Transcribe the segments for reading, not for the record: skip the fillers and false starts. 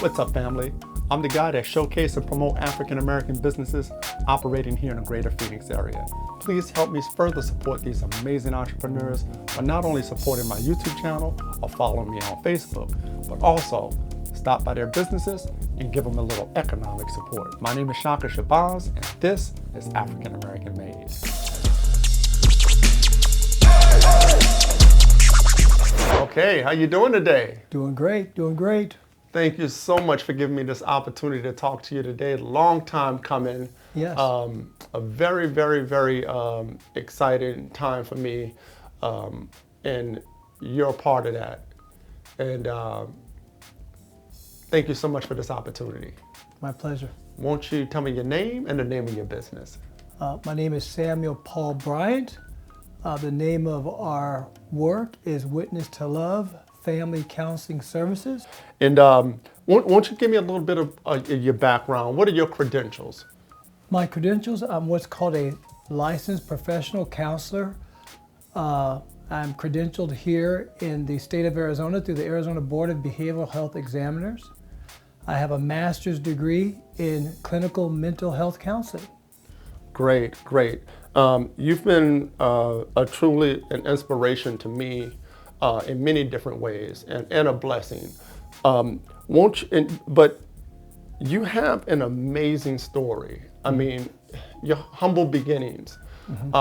What's up, family? I'm the guy that showcase and promote African-American businesses operating here in the greater Phoenix area. Please help me further support these amazing entrepreneurs by not only supporting my YouTube channel or following me on Facebook, but also stop by their businesses and give them a little economic support. My name is Shaka Shabazz, and this is African-American-Made. Okay, how you doing today? Doing great, doing great. Thank you so much for giving me this opportunity to talk to you today. Long time coming. Yes. A very, very, very exciting time for me, and you're a part of that. And thank you so much for this opportunity. My pleasure. Won't you tell me your name and the name of your business? My name is Samuel Paul Bryant. The name of our work is Witness to Love Family Counseling Services. And won't you give me a little bit of your background? What are your credentials? My credentials, I'm what's called a licensed professional counselor. I'm credentialed here in the state of Arizona through the Arizona Board of Behavioral Health Examiners. I have a master's degree in clinical mental health counseling. Great. You've been truly an inspiration to me in many different ways, and a blessing. But you have an amazing story. I mean, your humble beginnings. Mm-hmm.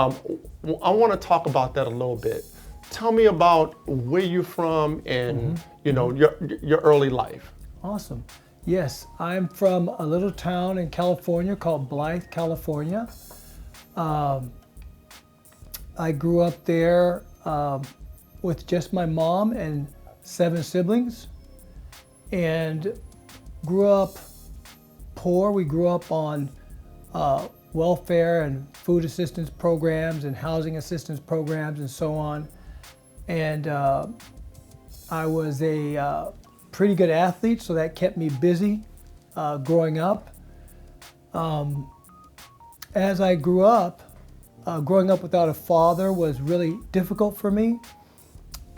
I want to talk about that a little bit. Tell me about where you're from and your early life. Awesome. Yes, I'm from a little town in California called Bryant, California. I grew up there with just my mom and 7 siblings, and grew up poor. We grew up on welfare and food assistance programs and housing assistance programs and so on. And I was a pretty good athlete, so that kept me busy growing up. As I grew up, growing up without a father was really difficult for me.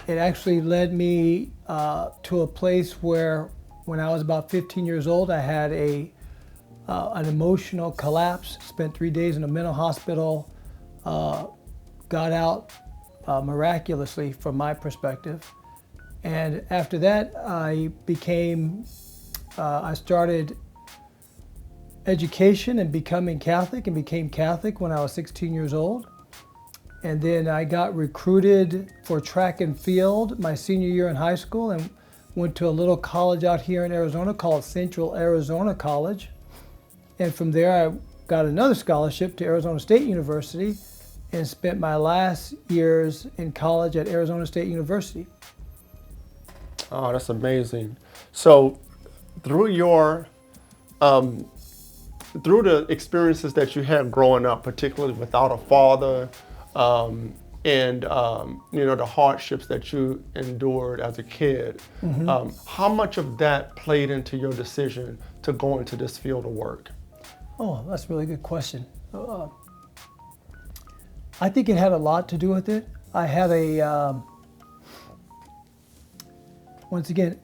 It actually led me to a place where, when I was about 15 years old, I had an emotional collapse, spent 3 days in a mental hospital, got out miraculously from my perspective. And after that, I started education and becoming Catholic, and became Catholic when I was 16 years old. And then I got recruited for track and field my senior year in high school, and went to a little college out here in Arizona called Central Arizona College. And from there I got another scholarship to Arizona State University and spent my last years in college at Arizona State University. Oh, that's amazing. So through through the experiences that you had growing up, particularly without a father, and the hardships that you endured as a kid, mm-hmm. How much of that played into your decision to go into this field of work? Oh, that's a really good question. I think it had a lot to do with it. I had once again,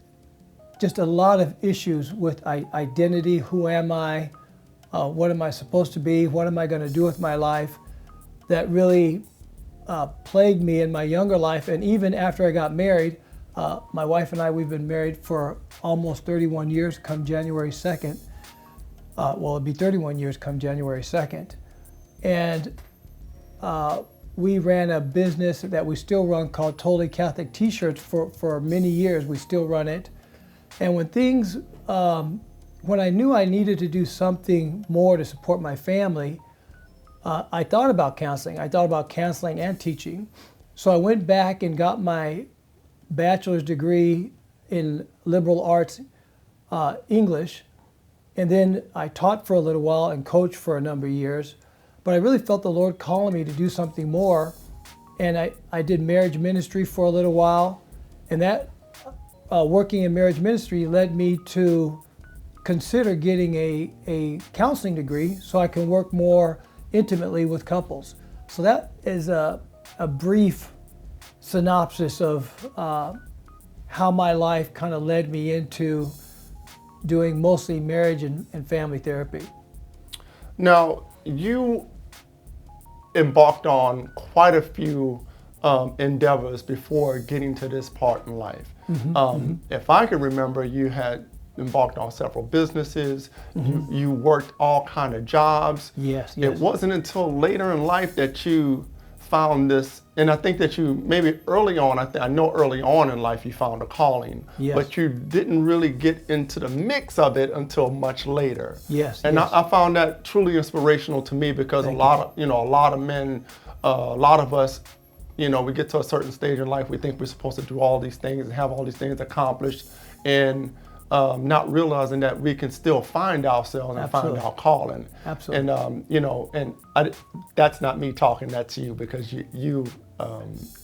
just a lot of issues with identity. Who am I? What am I supposed to be? What am I going to do with my life? That really plagued me in my younger life. And even after I got married, my wife and I, we've been married for almost 31 years come January 2nd. It'll be 31 years come January 2nd. And we ran a business that we still run called Totally Catholic T-shirts for many years. We still run it. And when I knew I needed to do something more to support my family, I thought about counseling. I thought about counseling and teaching. So I went back and got my bachelor's degree in liberal arts English. And then I taught for a little while and coached for a number of years. But I really felt the Lord calling me to do something more. And I did marriage ministry for a little while. And that working in marriage ministry led me to consider getting a counseling degree so I can work more intimately with couples. So that is a brief synopsis of how my life kind of led me into doing mostly marriage and family therapy. Now, you embarked on quite a few endeavors before getting to this part in life. If I can remember, you had embarked on several businesses. You worked all kind of jobs. Yes. It wasn't until later in life that you found this, and I think that you maybe early on, I know early on in life you found a calling, Yes. but you didn't really get into the mix of it until much later. Yes. And yes. I found that truly inspirational to me, because a lot of men, a lot of us, we get to a certain stage in life, we think we're supposed to do all these things and have all these things accomplished, and not realizing that we can still find ourselves and Absolutely. find our calling. Absolutely. And that's not me talking, that's you, because you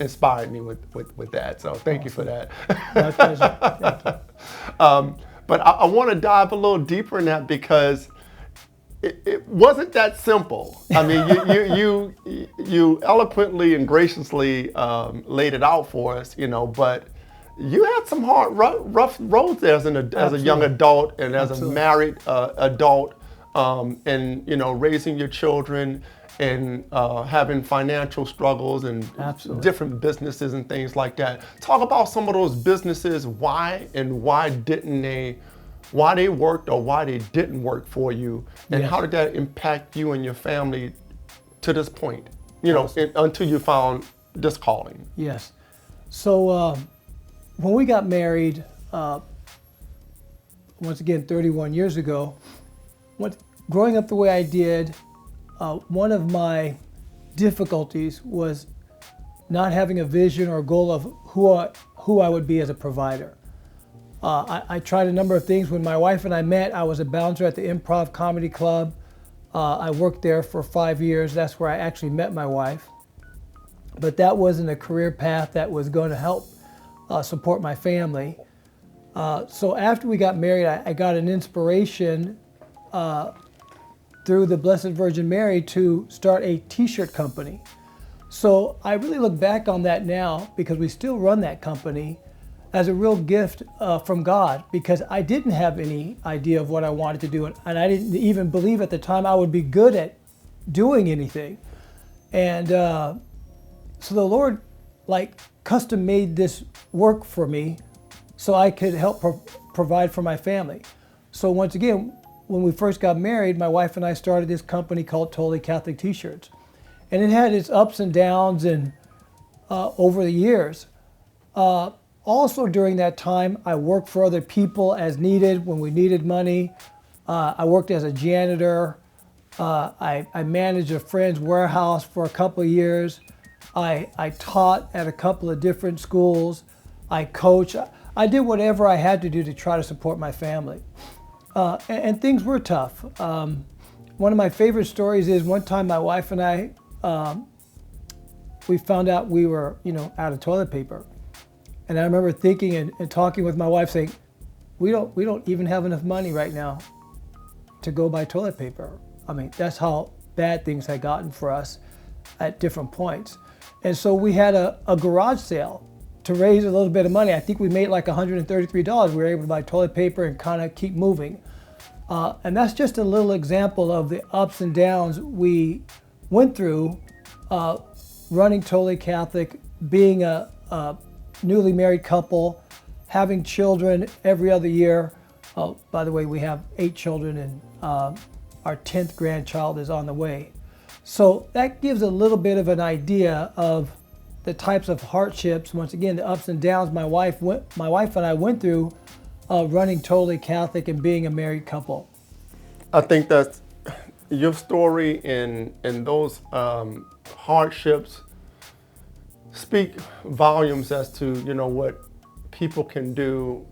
inspired me with that. So thank you for that. My pleasure. Thank you. But I want to dive a little deeper in that, because it wasn't that simple. I mean, you eloquently and graciously laid it out for us, but you had some hard, rough roads there as a young adult and as a married adult, and raising your children and having financial struggles and different businesses and things like that. Talk about some of those businesses, why they worked or why they didn't work for you, and how did that impact you and your family to this point, until you found this calling. Yes. So when we got married, once again, 31 years ago, growing up the way I did, one of my difficulties was not having a vision or goal of who I would be as a provider. I tried a number of things. When my wife and I met, I was a bouncer at the Improv Comedy Club. I worked there for 5 years. That's where I actually met my wife. But that wasn't a career path that was going to help support my family. So after we got married, I got an inspiration through the Blessed Virgin Mary to start a t-shirt company. So I really look back on that now, because we still run that company, as a real gift from God, because I didn't have any idea of what I wanted to do, and I didn't even believe at the time I would be good at doing anything. And so the Lord custom made this work for me so I could help provide for my family. So once again, when we first got married, my wife and I started this company called Totally Catholic T-Shirts. And it had its ups and downs and over the years. Also during that time, I worked for other people as needed when we needed money. I worked as a janitor. I managed a friend's warehouse for a couple of years. I taught at a couple of different schools. I coached. I did whatever I had to do to try to support my family. And things were tough. One of my favorite stories is one time my wife and I, we found out we were, out of toilet paper. And I remember thinking and talking with my wife saying, we don't even have enough money right now to go buy toilet paper. I mean, that's how bad things had gotten for us at different points. And so we had a garage sale to raise a little bit of money. I think we made like $133. We were able to buy toilet paper and kind of keep moving. And that's just a little example of the ups and downs we went through running Totally Catholic, being a newly married couple, having children every other year. Oh, by the way, we have 8 children, and our 10th grandchild is on the way. So that gives a little bit of an idea of the types of hardships, once again, the ups and downs my wife and I went through running Totally Catholic and being a married couple. I think that your story and those hardships speak volumes as to what people can do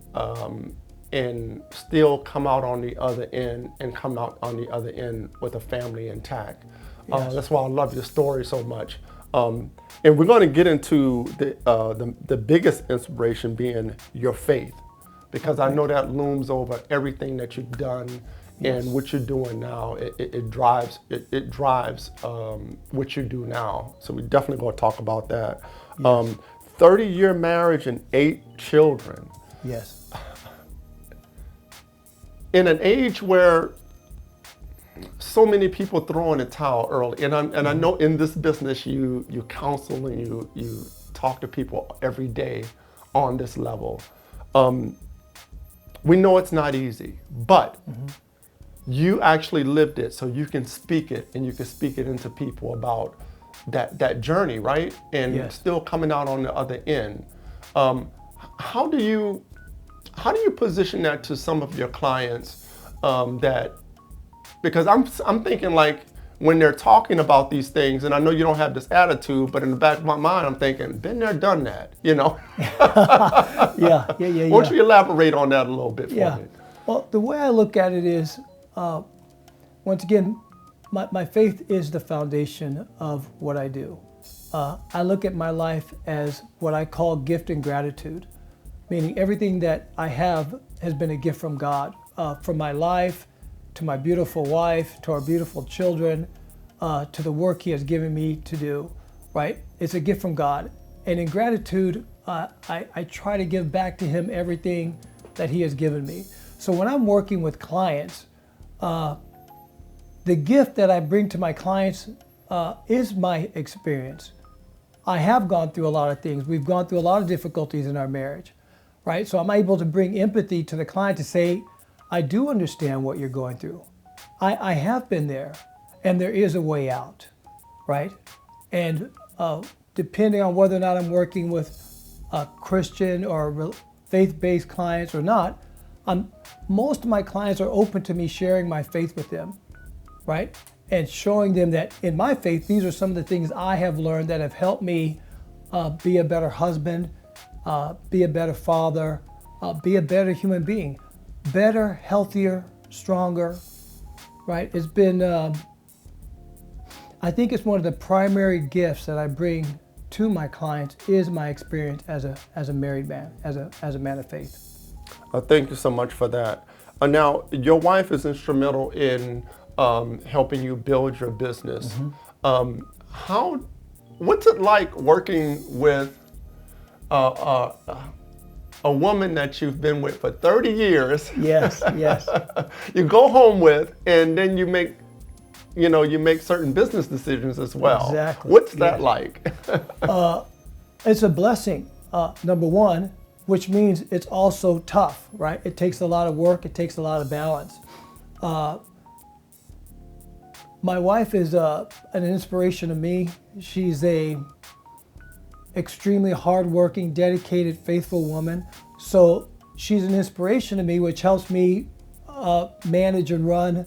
and still come out on the other end with a family intact. Yes. That's why I love your story so much. And we're going to get into the biggest inspiration being your faith, because I know that looms over everything that you've done. Yes. And what you're doing now, it drives what you do now. So we definitely going to talk about that. Yes. 30-year marriage and 8 children. Yes. in an age where so many people throw in the towel early, and I know in this business you counsel and you talk to people every day on this level. We know it's not easy, but you actually lived it, so you can speak it, and you can speak it into people about that journey, right? And Yes. still coming out on the other end. How do you position that to some of your clients, because I'm thinking, like, when they're talking about these things, and I know you don't have this attitude, but in the back of my mind, I'm thinking, been there, done that, you know? Yeah. Why don't you elaborate on that a little bit for me? Well, the way I look at it is, once again, my faith is the foundation of what I do. I look at my life as what I call gift and gratitude, meaning everything that I have has been a gift from God, from my life, to my beautiful wife, to our beautiful children, to the work He has given me to do, right? It's a gift from God. And in gratitude, I try to give back to Him everything that He has given me. So when I'm working with clients, the gift that I bring to my clients is my experience. I have gone through a lot of things. We've gone through a lot of difficulties in our marriage, right? So I'm able to bring empathy to the client to say, I do understand what you're going through. I have been there, and there is a way out, right? And depending on whether or not I'm working with Christian or faith-based clients or not, most of my clients are open to me sharing my faith with them, right? And showing them that in my faith, these are some of the things I have learned that have helped me be a better husband, be a better father, be a better human being, better, healthier, stronger, right? It's been, I think it's one of the primary gifts that I bring to my clients is my experience as a married man, as a man of faith. Thank you so much for that. Now, your wife is instrumental in helping you build your business. What's it like working with a woman that you've been with for 30 years? Yes. You go home with, and then you make certain business decisions as well. Exactly. What's that like? It's a blessing, number one, which means it's also tough, right? It takes a lot of work. It takes a lot of balance. My wife is an inspiration to me. She's a extremely hardworking, dedicated, faithful woman. So she's an inspiration to me, which helps me manage and run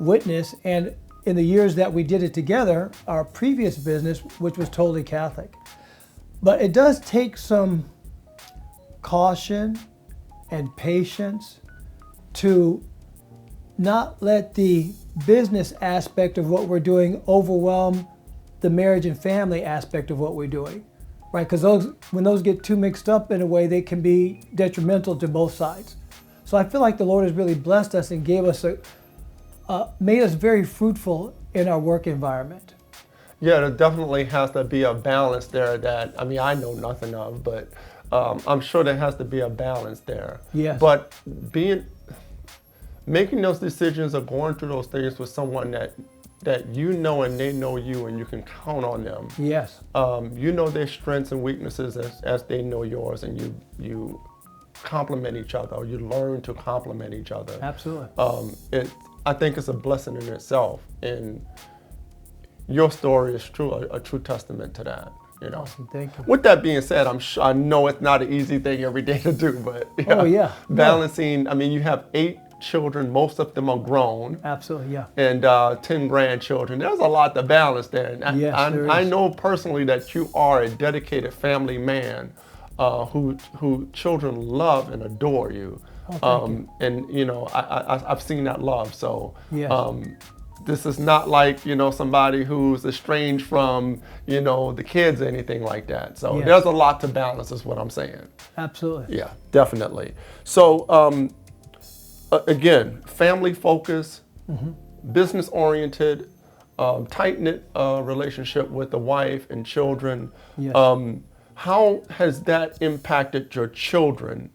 Witness. And in the years that we did it together, our previous business, which was totally Catholic. But it does take some caution and patience to not let the business aspect of what we're doing overwhelm the marriage and family aspect of what we're doing, right? Because when those get too mixed up in a way, they can be detrimental to both sides. So I feel like the Lord has really blessed us and gave us made us very fruitful in our work environment. Yeah, there definitely has to be a balance there that, I mean, I know nothing of, but I'm sure there has to be a balance there. Yes. But making those decisions or going through those things with someone that you know and they know you and you can count on them. Yes. You know their strengths and weaknesses as they know yours, and you complement each other, or you learn to complement each other. Absolutely. I think it's a blessing in itself, and your story is a true testament to that. You know. Awesome, thank you. With that being said, I know it's not an easy thing every day to do, but Oh, yeah. Balancing. I mean, you have 8 children, most of them are grown. Absolutely, yeah. And 10 grandchildren. There's a lot to balance there. And Yes, there is. I know personally that you are a dedicated family man who children love and adore you. Oh, thank you. And you know, I've seen that love. So Yes. this is not like, somebody who's estranged from, the kids or anything like that. So Yes. there's a lot to balance is what I'm saying. Absolutely. Yeah, definitely. So again, family focus, business oriented, tight-knit relationship with the wife and children. Yes. How has that impacted your children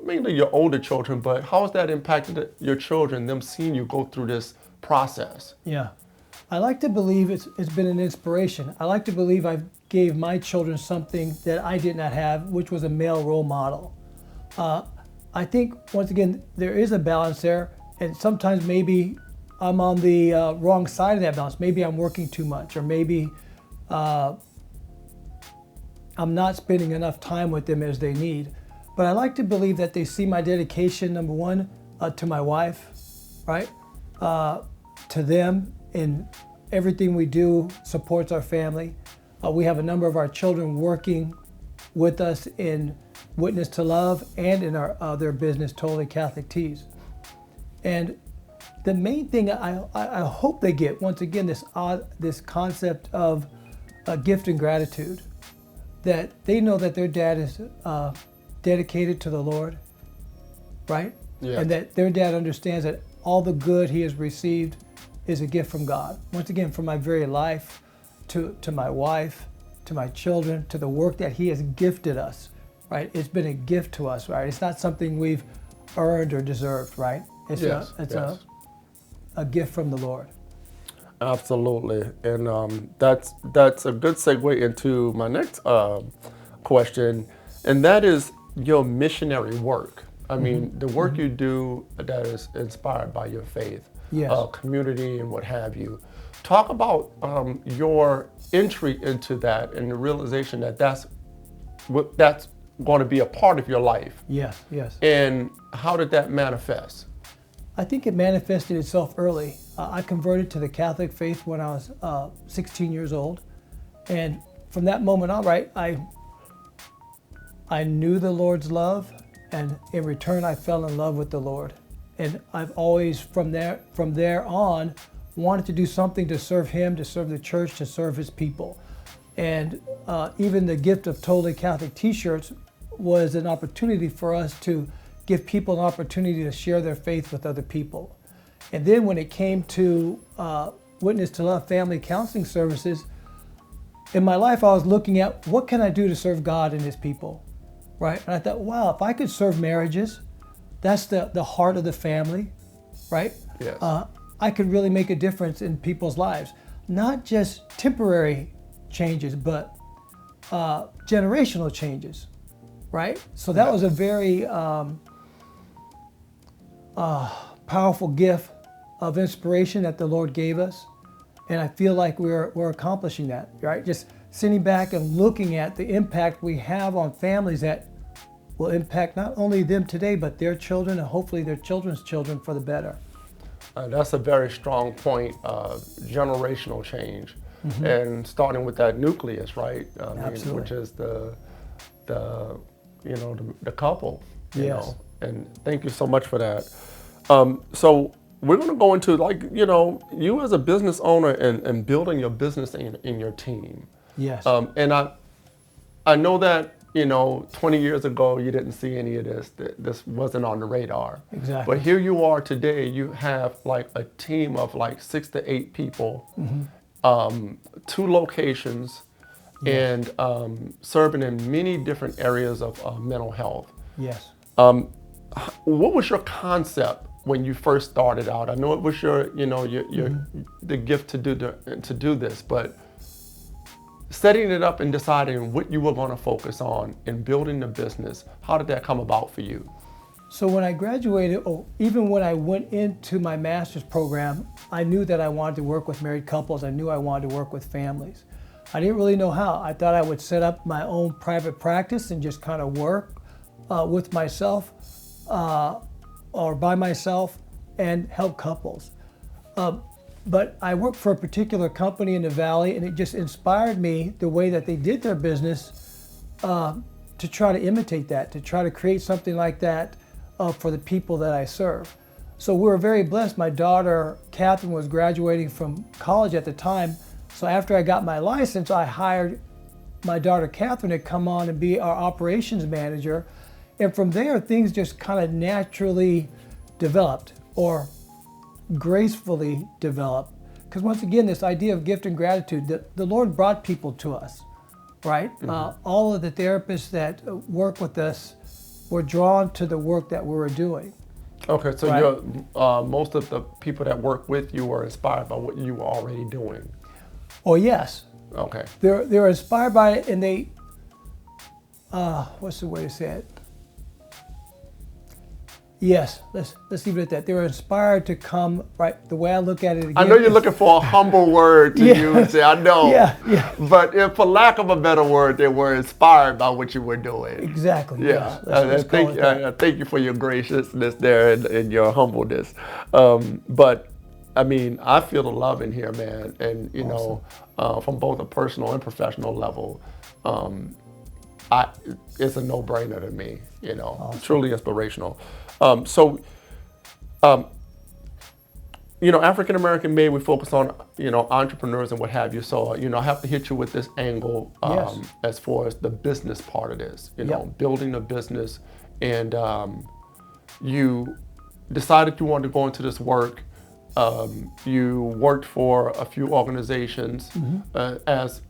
mainly your older children, but how has that impacted your children, them seeing you go through this process? Yeah. I like to believe it's been an inspiration. I like to believe I gave my children something that I did not have, which was a male role model. I think, once again, there is a balance there, and sometimes maybe I'm on the wrong side of that balance. Maybe I'm working too much, or maybe I'm not spending enough time with them as they need. But I like to believe that they see my dedication, number one, to my wife, right? To them, in everything we do supports our family. We have a number of our children working with us in Witness to Love and in our other business, Totally Catholic Teas. And the main thing I hope they get, once again, this concept of gift and gratitude, that they know that their dad is dedicated to the Lord, right? Yeah. And that their dad understands that all the good he has received is a gift from God. Once again, from my very life, to my wife, to my children, to the work that he has gifted us, right? It's been a gift to us, right? It's not something we've earned or deserved, right? It's a gift from the Lord. Absolutely, and that's a good segue into my next question, and that is your missionary work. I mean, the work you do that is inspired by your faith, Yes. Community, and what have you. Talk about your entry into that and the realization that that's going to be a part of your life. Yes, yes. And how did that manifest? I think it manifested itself early. I converted to the Catholic faith when I was 16 years old. And from that moment on, right, I knew the Lord's love, and in return, I fell in love with the Lord. And I've always, from there on, wanted to do something to serve Him, to serve the church, to serve His people. And even the gift of Totally Catholic T-shirts was an opportunity for us to give people an opportunity to share their faith with other people. And then when it came to Witness to Love family counseling services, in my life I was looking at what can I do to serve God and His people, right? And I thought, wow, if I could serve marriages, that's the heart of the family, right? Yes. I could really make a difference in people's lives. Not just temporary changes, but generational changes, right? So that was a very powerful gift of inspiration that the Lord gave us. And I feel like we're accomplishing that, right? Just sitting back and looking at the impact we have on families that will impact not only them today, but their children and hopefully their children's children for the better. That's a very strong point, generational change, and starting with that nucleus, right? Absolutely. Which is the couple, you Yes. know. And thank you so much for that. So we're going to go into, like, you as a business owner and building your business in your team. Yes. And I know that 20 years ago, you didn't see any of this. This wasn't on the radar. Exactly. But here you are today. You have like a team of like 6 to 8 people, 2 locations, and serving in many different areas of mental health. Yes. What was your concept when you first started out? I know it was your the gift to do this, but setting it up and deciding what you were going to focus on in building the business, how did that come about for you? So when I graduated, or even when I went into my master's program, I knew that I wanted to work with married couples. I knew I wanted to work with families. I didn't really know how. I thought I would set up my own private practice and just kind of work with myself or by myself and help couples. But I worked for a particular company in the Valley, and it just inspired me, the way that they did their business, to try to imitate that, to try to create something like that for the people that I serve. So we were very blessed. My daughter, Catherine, was graduating from college at the time. So after I got my license, I hired my daughter, Catherine, to come on and be our operations manager. And from there, things just kind of naturally developed, or gracefully developed. Because once again, this idea of gift and gratitude, the Lord brought people to us, right? All of the therapists that work with us were drawn to the work that we were doing. Okay, so Right. you're, most of the people that work with you were inspired by what you were already doing. Oh yes, Okay. they're inspired by it, and they, what's the way to say it? Yes, let's leave it at that. They were inspired to come, right, the way I look at it again. I know you're looking for a humble word to Yeah. use. I know. Yeah, yeah. But if, for lack of a better word, they were inspired by what you were doing. Exactly, Yeah. yes. Let's call it that. Thank you for your graciousness there and your humbleness. But I mean, I feel the love in here, man. And you know, from both a personal and professional level, it's a no-brainer to me. You know, truly inspirational. You know, African American Made, we focus on, you know, entrepreneurs and what have you. So, you know, I have to hit you with this angle Yes. as far as the business part of this, you know, Yep. building a business. And you decided you wanted to go into this work. You worked for a few organizations as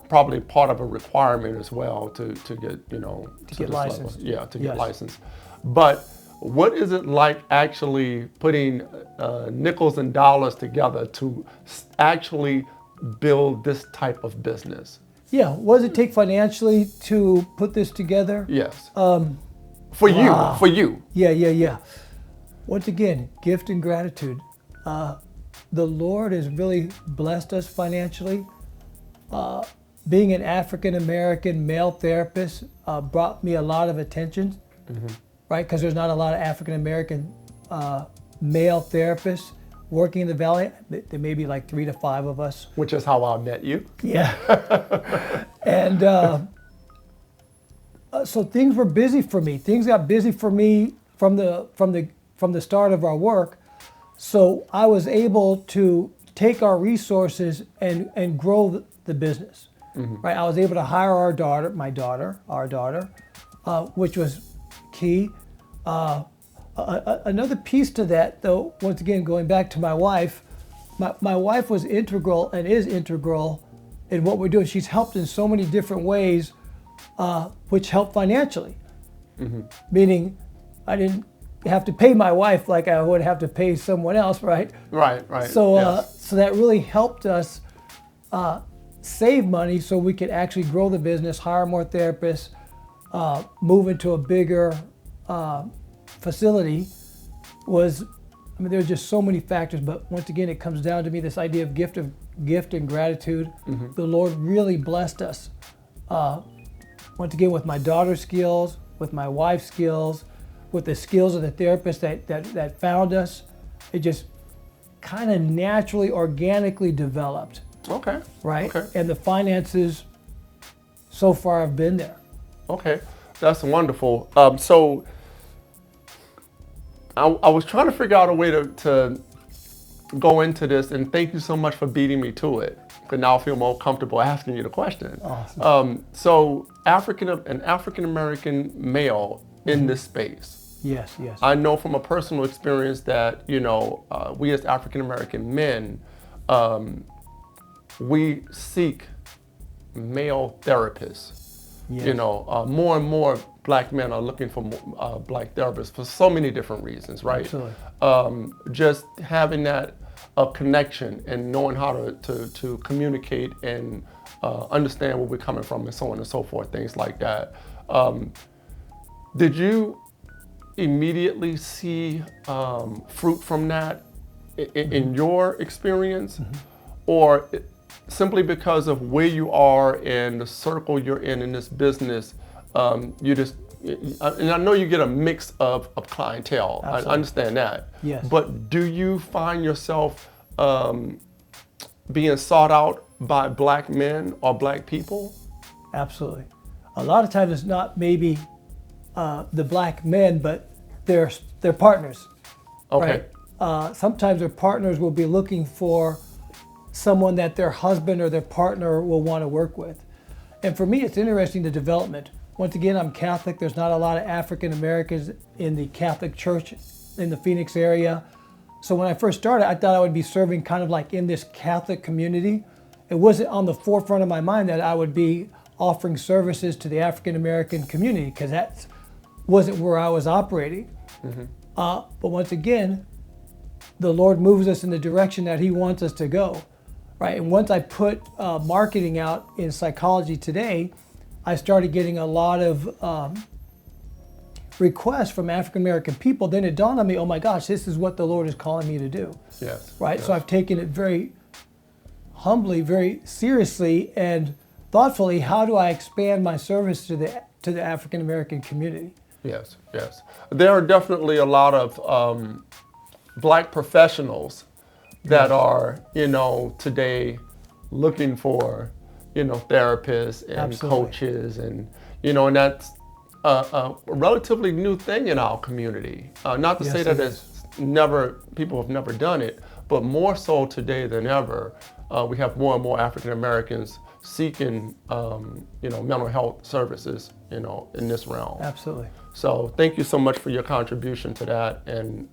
probably part of a requirement as well to get, you know, to get this level. licensed. Yeah, to Yes. get licensed. But what is it like actually putting nickels and dollars together to actually build this type of business? Yeah, what does it take financially to put this together? Yes. Wow. For you. Yeah. Once again, gift and gratitude. The Lord has really blessed us financially. Being an African American male therapist brought me a lot of attention, right? Because there's not a lot of African American male therapists working in the Valley. There may be like 3 to 5 of us. Which is how I met you. Yeah. And so things were busy for me. Things got busy for me from the start of our work. So I was able to take our resources and grow the business. Right. I was able to hire our daughter, which was key. Another piece to that, though, once again, going back to my wife, my wife was integral and is integral in what we're doing. She's helped in so many different ways, which helped financially. Meaning I didn't have to pay my wife like I would have to pay someone else, right? Right. So, Yes. so that really helped us save money so we could actually grow the business, hire more therapists, move into a bigger facility. There are just so many factors, but once again, it comes down to me, this idea of gift and gratitude. The Lord really blessed us. Once again, with my daughter's skills, with my wife's skills, with the skills of the therapist that found us. It just kind of naturally, organically developed. Okay. Right? Okay. And the finances so far have been there. Okay. That's wonderful. So I was trying to figure out a way to go into this, and thank you so much for beating me to it. But now I feel more comfortable asking you the question. Awesome. So an African American male in this space. Yes. I know from a personal experience that, you know, we as African American men, we seek male therapists. Yes. You know, more and more black men are looking for black therapists for so many different reasons, right? Absolutely. Just having that connection and knowing how to communicate and understand where we're coming from and so on and so forth, things like that. Did you immediately see fruit from that in your experience? Or simply because of where you are and the circle you're in this business, you just, and I know you get a mix of clientele. Absolutely. I understand that. Yes. But do you find yourself being sought out by black men or black people? Absolutely. A lot of times it's not maybe the black men, but their partners. Okay. Right? Sometimes their partners will be looking for someone that their husband or their partner will want to work with. And for me, it's interesting, the development. Once again, I'm Catholic. There's not a lot of African Americans in the Catholic Church in the Phoenix area. So when I first started, I thought I would be serving kind of like in this Catholic community. It wasn't on the forefront of my mind that I would be offering services to the African American community, because that's wasn't where I was operating. But once again, the Lord moves us in the direction that He wants us to go, right? And once I put marketing out in Psychology Today, I started getting a lot of requests from African American people. Then it dawned on me, oh my gosh, this is what the Lord is calling me to do. Yes. Right? Yes. So I've taken it very humbly, very seriously, and thoughtfully. How do I expand my service to the African American community? Yes, yes. There are definitely a lot of Black professionals that are, today looking for, therapists and Absolutely. coaches, and and that's a relatively new thing in our community. Not to Yes, say that it people have never done it, but more so today than ever. We have more and more African Americans seeking, mental health services, in this realm. Absolutely. So thank you so much for your contribution to that, and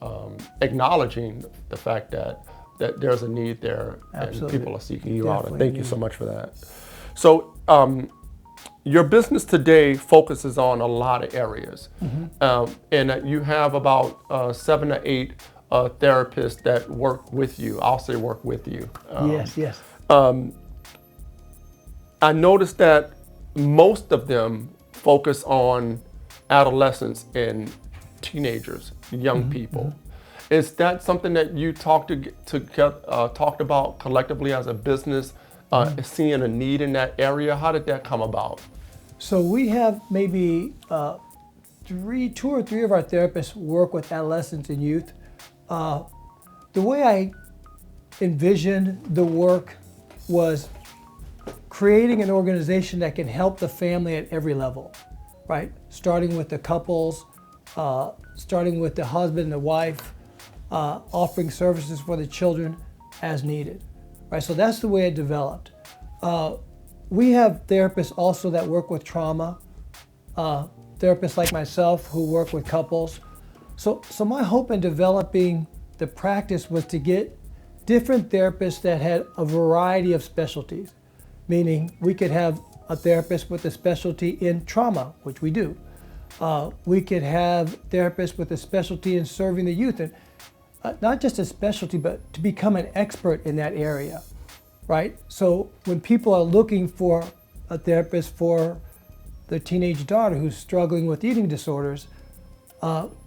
acknowledging the fact that there's a need there. Absolutely. And people are seeking you out. And Definitely thank you so much for that. So your business today focuses on a lot of areas, and you have about 7 to 8 therapists that work with you. I'll say work with you. Yes. I noticed that most of them focus on adolescents and teenagers, young people. Is that something that you talked about collectively as a business, seeing a need in that area? How did that come about? So we have maybe 2 or 3 of our therapists work with adolescents and youth. The way I envisioned the work was creating an organization that can help the family at every level, right? Starting with the couples, starting with the husband and the wife, offering services for the children as needed, right? So that's the way it developed. We have therapists also that work with trauma, therapists like myself who work with couples. So my hope in developing the practice was to get different therapists that had a variety of specialties, meaning we could have a therapist with a specialty in trauma, which we do. We could have therapists with a specialty in serving the youth, and not just a specialty, but to become an expert in that area, right? So when people are looking for a therapist for their teenage daughter who's struggling with eating disorders,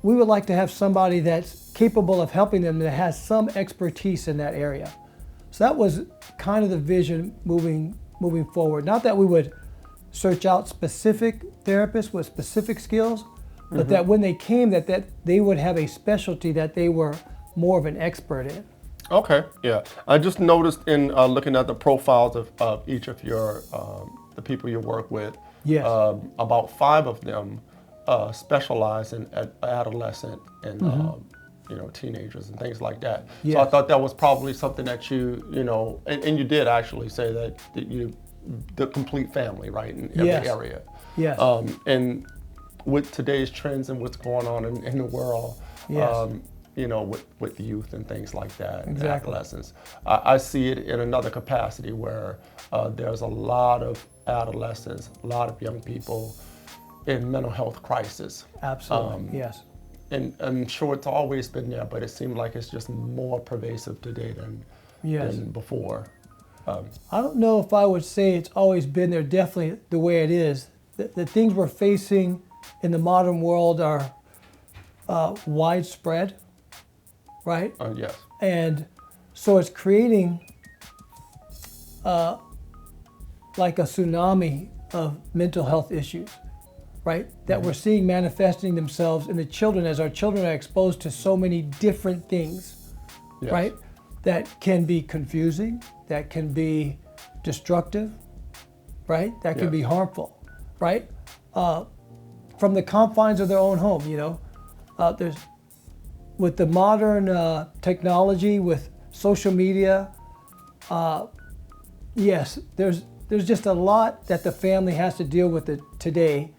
we would like to have somebody that's capable of helping them, that has some expertise in that area. So that was kind of the vision moving forward. Not that we would search out specific therapists with specific skills, but that when they came, that they would have a specialty that they were more of an expert in. Okay, yeah. I just noticed in looking at the profiles of each of your the people you work with, Yes. About 5 of them specialize in adolescent and teenagers and things like that. Yes. So I thought that was probably something that and you did actually say that the complete family, right, in every Yes. area. Yes. And with today's trends and what's going on in the world, Yes. with youth and things like that, and Exactly. adolescents, I see it in another capacity where there's a lot of adolescents, a lot of young people in mental health crisis. Absolutely. Yes. And I'm sure it's always been there, but it seems like it's just more pervasive today than before. I don't know if I would say it's always been there. Definitely the way it is. The things we're facing in the modern world are widespread, right? Yes. And so it's creating like a tsunami of mental health issues, right? That we're seeing manifesting themselves in the children as our children are exposed to so many different things, Yes. right? That can be confusing, that can be destructive, right? That can Yeah. be harmful, right? From the confines of their own home, there's with the modern technology, with social media, yes, there's just a lot that the family has to deal with today